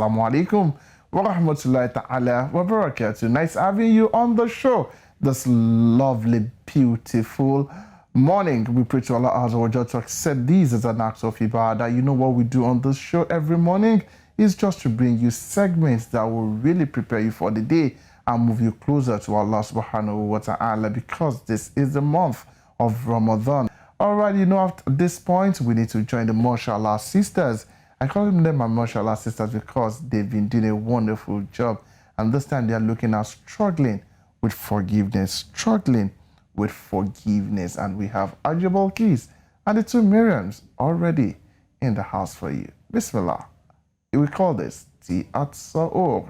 Assalamu alaikum wa rahmatullahi ta'ala wa barakatuh. Nice having you on the show this lovely, beautiful morning. We pray to Allah Azza wa Jalla to accept these as an act of ibadah. You know what we do on this show every morning is just to bring you segments that will really prepare you for the day and move you closer to Allah subhanahu wa ta'ala, because this is the month of Ramadan. Alright, you know, at this point, we need to join the Mashallah sisters. I call them my Mashallah sisters because they've been doing a wonderful job. And this time they are looking at struggling with forgiveness. And we have Ajabal Keys and the two Miriams already in the house for you. Bismillah. We call this Barakah Sahur.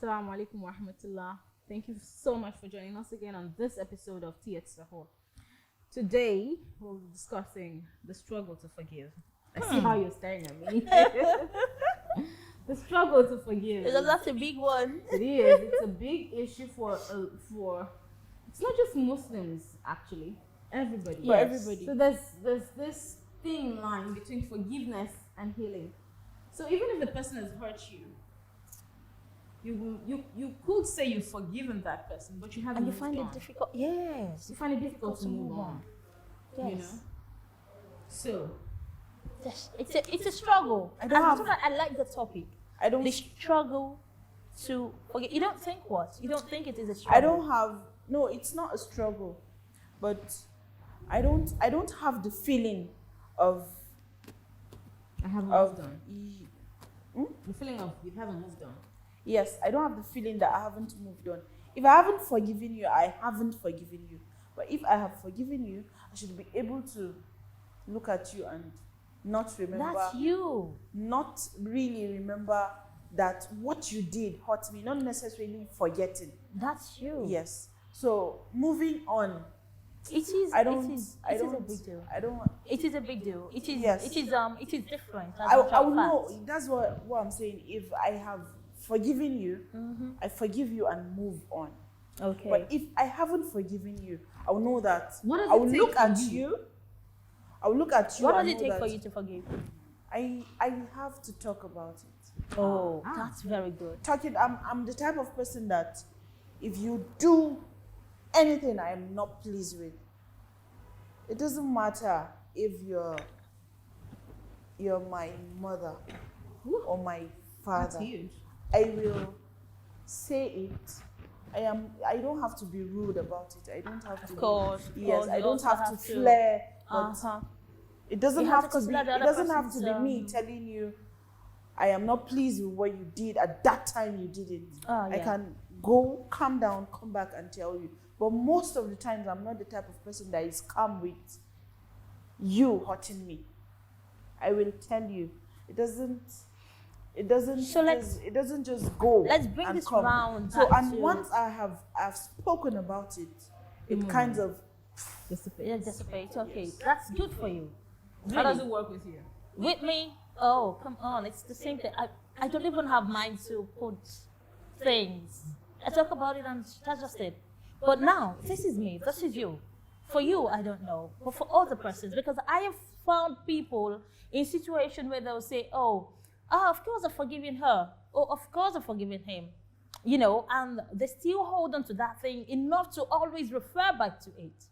Assalamu alaikum wa rahmatullah. Thank you so much for joining us again on this episode of Barakah Sahur. Today, we'll be discussing the struggle to forgive. I see how you're staring at me. The struggle to forgive. Because that's a big one. It is. It's a big issue for it's not just Muslims, actually. Everybody. For everybody. So there's this thin line between forgiveness and healing. So even if the person has hurt you, you could say you've forgiven that person, but you haven't. And you find it difficult. Yes. You find it difficult to move on. Yes. You know. So it's a struggle. I like the topic. The struggle to forget. You don't think what? You don't think it is a struggle? No, it's not a struggle. But I don't have the feeling of I haven't moved on. The feeling of you haven't moved on. Yes, I don't have the feeling that I haven't moved on. If I haven't forgiven you, I haven't forgiven you. But if I have forgiven you, I should be able to look at you and not remember. That's you. Not really remember that what you did hurt me, not necessarily forgetting. That's you. Yes. So moving on. It is a big deal. It is a big deal. It is. Yes. It is different. I will know. That's what I'm saying. If I have forgiven you, I forgive you and move on. Okay. But if I haven't forgiven you, I will know that. What does I it will take look for at you? you. I will look at you. What does and it know take that for you to forgive? I have to talk about it. Oh, that's very good. I'm the type of person that if you do anything I am not pleased with, it doesn't matter if you're my mother or my father. That's huge. I will say it. I don't have to be rude about it. I don't have to. Of course. Yes, I don't also have to flare. But it doesn't You have have to to be. consider the It other doesn't have to be person's, me telling you, I am not pleased with what you did at that time. You did it. I can go, calm down, come back and tell you. But most of the times, I'm not the type of person that is calm with you hurting me. I will tell you. It doesn't just go. Let's bring and this come. round. So once I've spoken about it, it kind of dissipate. Okay, Yes. that's good for you. How does Really. it work with you? With me? Oh, come on. It's the same thing. I don't even have mind to put things. I talk about it and that's just it. But now, this is me. This is you. For you, I don't know. But for other persons, because I have found people in situations where they'll say, oh, of course I've forgiven her. Oh, of course I've forgiven him. You know, and they still hold on to that thing enough to always refer back to it.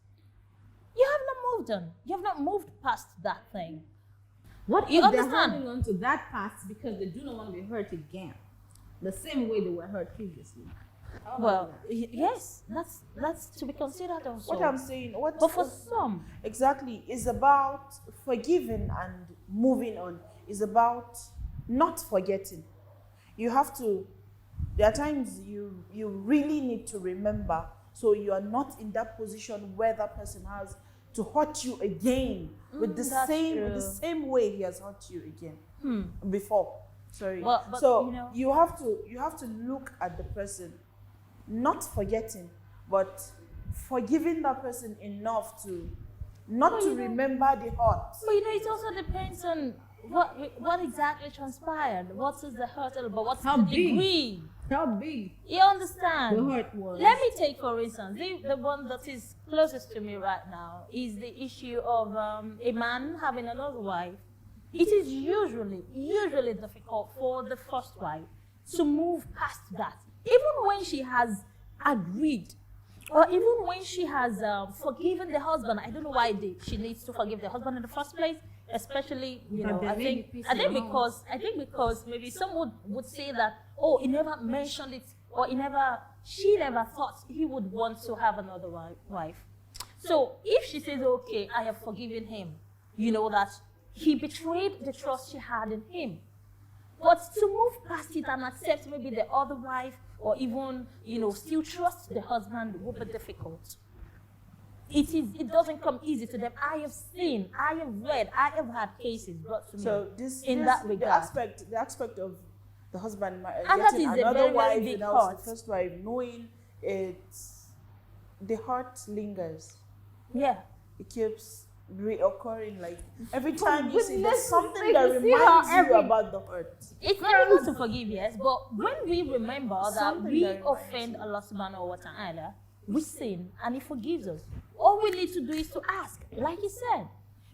You have not moved on. You have not moved past that thing. What You if they're understand? holding on to that past because they do not want to be hurt again, the same way they were hurt previously? Well, yes, that's to be considered also. what I'm saying. But for some, Exactly. It's about forgiving and moving on. It's about not forgetting. You have to, there are times you really need to remember, so you are not in that position where that person has to hurt you again with the that's true. same way he has hurt you again before. Sorry. Well, but, so you know, you have to look at the person, not forgetting, but forgiving that person enough to not to remember the hurt. but you know, it also depends on what exactly transpired? What is the hurt about? What's How the big? degree? How big You understand? the hurt was? Let me take, for instance, the one that is closest to me right now is the issue of a man having another wife. It is usually difficult for the first wife to move past that. Even when she has agreed, or even when she has forgiven the husband. I don't know why she needs to forgive the husband in the first place, especially, But there I may think, be peace I think in the because, I think because maybe some would say that, oh, he never mentioned it, or she never thought he would want to have another wife. So if she says, okay, I have forgiven him, that he betrayed the trust she had in him. But to move past it and accept maybe the other wife, or even, still trust the husband would be difficult. It doesn't come easy to them. I have seen, I have read, I have had cases brought to me that regard. The aspect of the husband And that getting is a another very, very wife big without hurt. the first wife knowing, the heart lingers. Yeah. It keeps reoccurring, like every time you see there's goodness something sake, that you see how reminds you every- about the hurt. It's difficult to forgive, yes, but when we remember that Something we that reminds offend Allah subhanahu wa ta'ala, we sin and He forgives us. All we need to do is to ask, like He said.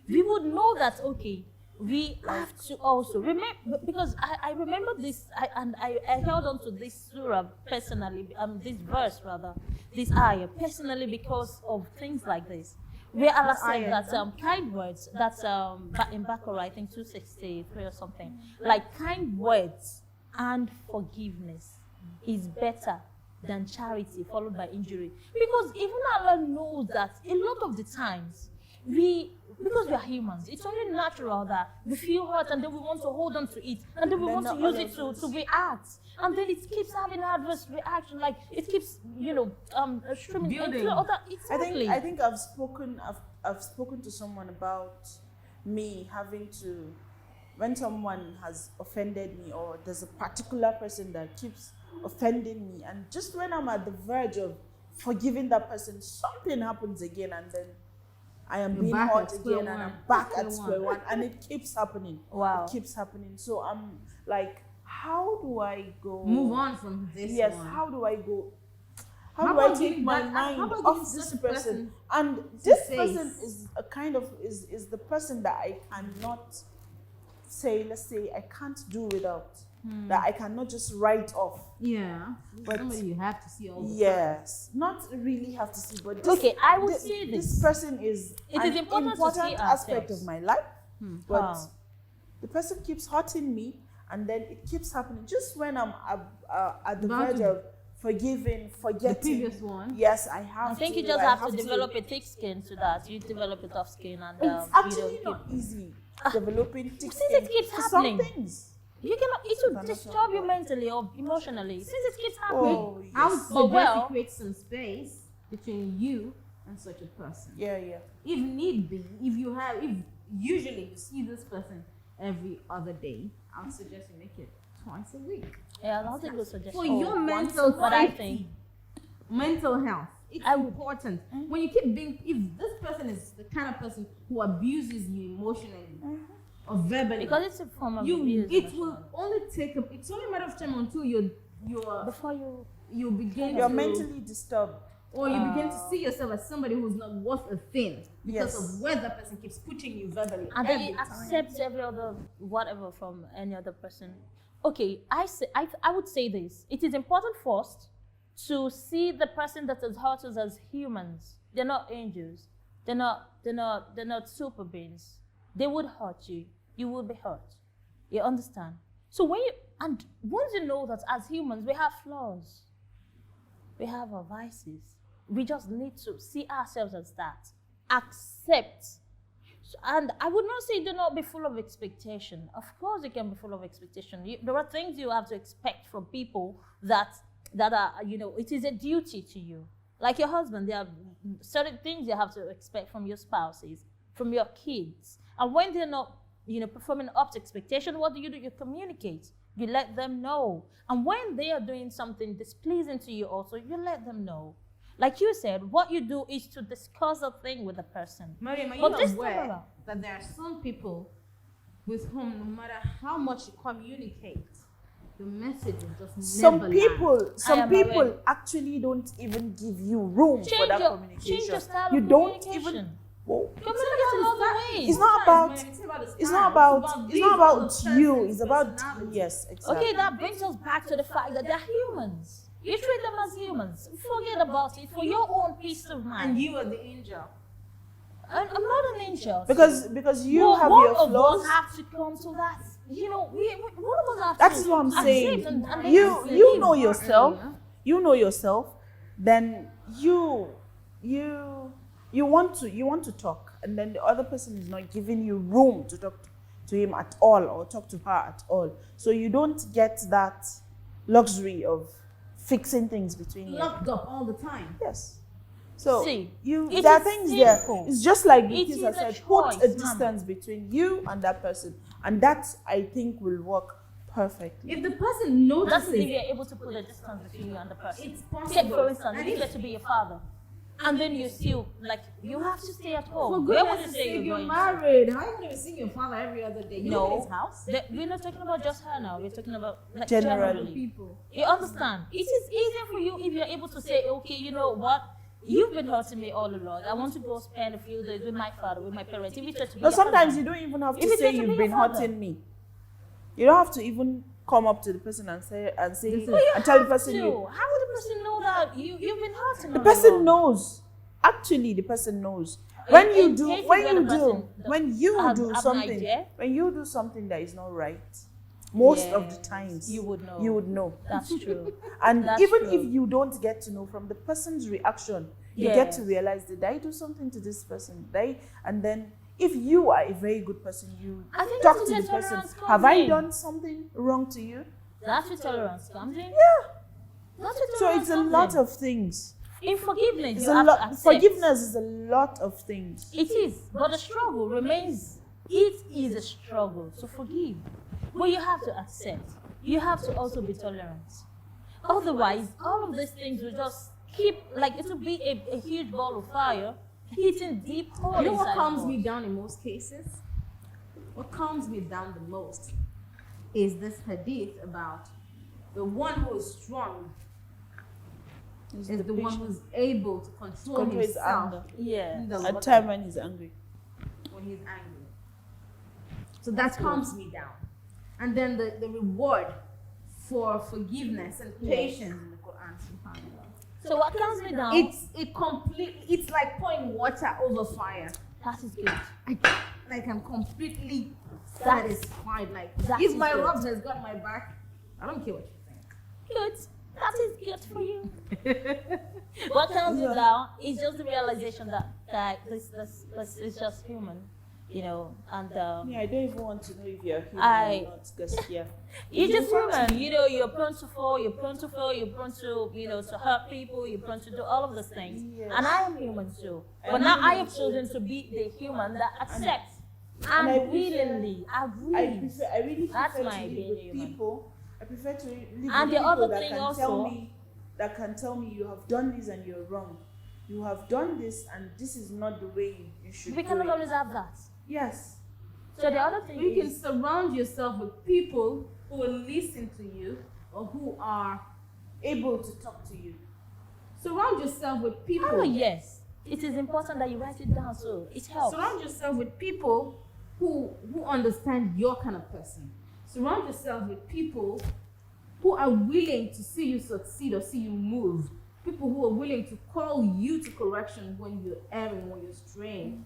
We would know that, okay, we have to also remember, because I remember this, I held on to this surah personally, this verse rather, this ayah personally because of things like this. Where Allah said that kind words, that's in Barakah, I think 263 or something, like kind words and forgiveness is better than charity followed by injury. Because even Allah knows that a lot of the times, because we are humans, it's only natural that we feel hurt and then we want to hold on to it and then we want to use it to react. And then it keeps having adverse reaction, like it keeps, streaming into other. Exactly. I think I've spoken to someone about me having to, when someone has offended me or there's a particular person that keeps offending me, and just when I'm at the verge of forgiving that person, something happens again, and then I am being back hurt at square again, and one. I'm back at square one, and it keeps happening. Wow. It keeps happening. So I'm like, how do I go? Move on from this Yes, one. how do I go? How How do I about take giving my that- mind how about off giving this such a person? person And this space? person is a kind of is the person that I cannot say, let's say I can't do without. That I cannot just write off. Yeah, But- somebody you have to see all the time. Yes, not really have to see, but this, Okay, I would say this person is It an is important to see aspect ourselves. of my life, but Wow. the person keeps hurting me, and then it keeps happening just when I'm at the About verge to- of forgiving, forgetting. previous one. Yes, I have. I think to, you just I have to develop a thick skin to that. You develop a tough skin and It's actually not easy developing thick Since skin it keeps for happening. some things. you cannot. It will disturb you mentally or emotionally since it keeps happening. Oh, yes. I would suggest But well- you create some space between you and such a person. Yeah, yeah. If need be, if usually you see this person every other day, I would suggest you make it twice a week. Yeah, that's a good suggestion. For your mental But I safety, think mental health, it's I would- important. When you keep being, if this person is the kind of person who abuses you emotionally or verbally, because it's a form of it abuse. will only take it's only a matter of time until you're before you. you begin You're to, mentally disturbed. or you begin to see yourself as somebody who's not worth a thing because Yes. of where that person keeps pushing you verbally. And then every you time. accept every other whatever from any other person. Okay, I would say this. It is important first to see the person that has hurt us as humans. They're not angels. They're not super beings. They would hurt you. You will be hurt. You understand? So once you know that as humans we have flaws, we have our vices. We just need to see ourselves as that. Accept. And I would not say do not be full of expectation. Of course you can be full of expectation. There are things you have to expect from people that are, it is a duty to you. Like your husband, there are certain things you have to expect from your spouses, from your kids. And when they're not, performing up to expectation, what do? You communicate. You let them know. And when they are doing something displeasing to you also, you let them know. Like you said, what you do is to discuss a thing with the person. Mariam, are But you this aware time around- that there are some people with whom, no matter how much you communicate, the message is just Some never people, land. some people actually don't even give you room for that communication. Change your style You of don't communication. even. Well, Communicate in other ways. it's not about. It's not about you. It's about yes, exactly. Okay, that brings us back to the fact that they're humans. You treat them as humans. Forget about it for your own peace of mind. And you are the angel. I'm not an angel. Because you Well, have one your of flaws. us have to come to that. You know, one of us have That to. is what I'm accept saying. and You know earlier. yourself. You know yourself. Then you want to talk, and then the other person is not giving you room to talk to him at all or talk to her at all. So you don't get that luxury of fixing things between you. Locked up all the time. Yes. So See, you it there are is things simple. there. It's just like It Nikki is a said, put choice, a Mama. distance between you and that person, and that I think will work perfectly. If the person That's if notices, you're able to put a distance between you and the person. it's possible. Take, for instance, And if you if- get to be your father, and then you still, like, you have to stay at For home. Where would you goodness say sake, you're you're going to? married. How are you going to see your father every other day? You No. live in his house? We're not talking about just her now. We're talking about like, Generally. generally. People. You understand? It is easier for you if you're able to say, okay, you know what? You've been hurting me all along. I want to go spend a few days with my father, with my parents. If you try to be No, your sometimes husband. you don't even have If to you say try to you've be been your father. hurting me. You don't have to even come up to the person and say This is- and tell the person So, you. how would the person know that you've been hurting The all person along? knows. Actually, the person knows. When In you case do, you when get you a do, person when you have do an something, idea. when you do something that is not right, most of the Yes, times you would know. You would know. That's true. And That's even true. if you don't get to know from the person's reaction, you get Yes. to realize, did I do something to this person? And then if you are a very good person, you I think talk that's to where the person. tolerance comes Have I in. done something wrong to you? That's where tolerance comes in. Yeah. That's where So tolerance it's a comes lot in. of things. In forgiveness, It's you a have to lot. accept. Forgiveness is a lot of things. It is, but the struggle remains. It is a struggle to forgive. But you have to accept. You have to also be tolerant. Otherwise, all of these things will just keep, like, it will be a huge ball of fire hitting deep hole You know what inside calms of me us. down in most cases? What calms me down the most is this hadith about the one who is strong is the one who's able to control Control his himself anger. Yeah. in the At water time when he's angry. when he's angry. So that calms me down. And then the reward for forgiveness and patience in the Quran, subhanAllah. So what calms me down? It's like pouring water over fire. That is good. I'm completely satisfied. Like that if is my good. Rob has got my back, I don't care what you think. Good. That is good for you. What calms me down is just the realization that this is just human, you know, and Yeah, I don't even want to know if you're human I- or not, because yeah. you're just human. You know, you're prone to fall, you're prone to fail, you're prone to, you know, to hurt people, you're prone to do all of those things. Yes. And I am human too. But now I have chosen to be the human that accepts And I and willingly I agrees. really That's prefer my to live being with human. people. I prefer to live And with the people other that thing can also- tell me you have done this and you're wrong. You have done this and this is not the way you should We do cannot it. always have that. Yes. So the other thing You can is, surround yourself with people who will listen to you or who are Able to talk to you. surround yourself with people. oh yes, it is important that you write it down so it helps. Surround yourself with people who understand your kind of person. Surround yourself with people who are willing to see you succeed or see you move. People who are willing to call you to correction when you're erring, when you're straying.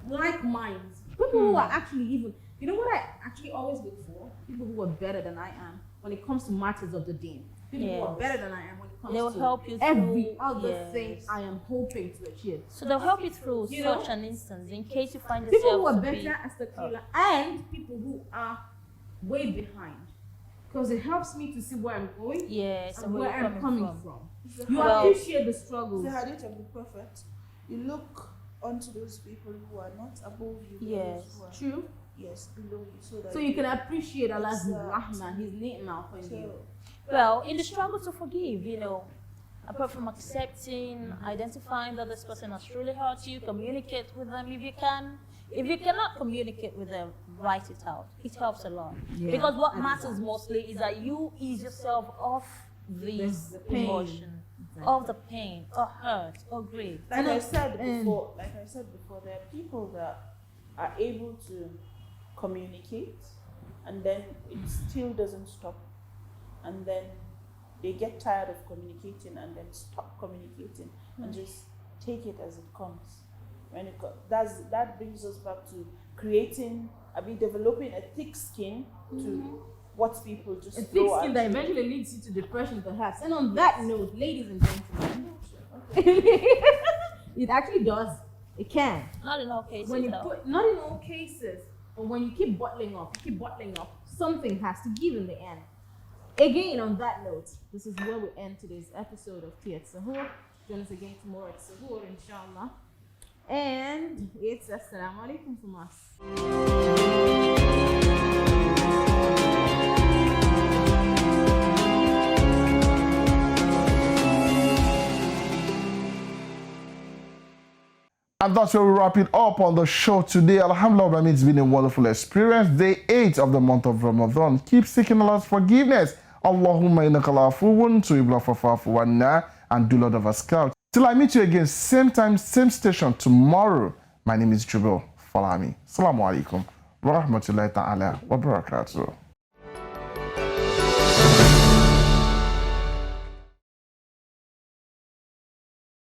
Like minds. People who are actually even, you know what I actually always look for? People who are better than I am when it comes to matters of the deen. People who are Yes. better than I am when it comes They will to help you every through- other yes. thing I am hoping to achieve. So they'll help you through You such know, an instance in case you find People yourself who are to better be. as the killer and people who are way behind. Because it helps me to see where I'm going Yes, and where you're I'm coming from. You Well- appreciate the struggles. The hadith of the Prophet, you look onto those people who are not above you. but Yes. those who are, True. yes, below you. So that So you can appreciate Allah's Exactly. rahmah, His ni'mah upon you. Well, in the struggle to forgive, you know, apart from accepting, identifying that this person has truly hurt you, communicate with them if you can. If you cannot communicate with them, write it out. It helps a lot. Yeah, Because what I matters mostly is that you ease yourself off this The pain. emotion, of the pain, or hurt, or grief. Like I said before, there are people that are able to communicate, and then it still doesn't stop, and then they get tired of communicating and then stop communicating and just take it as it comes. When that brings us back to developing a thick skin to what people just A thick throw skin at that you. eventually leads you to depression, perhaps. And on that note, ladies and gentlemen, it actually does. It can. Not in all cases, When you though. not in all cases, but when you keep bottling up, something has to give in the end. Again, on that note, this is where we end today's episode of Tea at Sahur. Join us again tomorrow at Sahur, inshallah. And it's Assalamu alaikum from us. And that's where we wrap it up on the show today. Alhamdulillah, it's been a wonderful experience. Day 8 of the month of Ramadan. Keep seeking Allah's forgiveness. Allahumma innaka la'afuwun tuhibbul afwa fa'fu anna, and do Lord of us out. Till I meet you again, same time, same station tomorrow. My name is Jubil Falami. Assalamu alaikum wa rahmatullahi ta'ala wa barakatuh.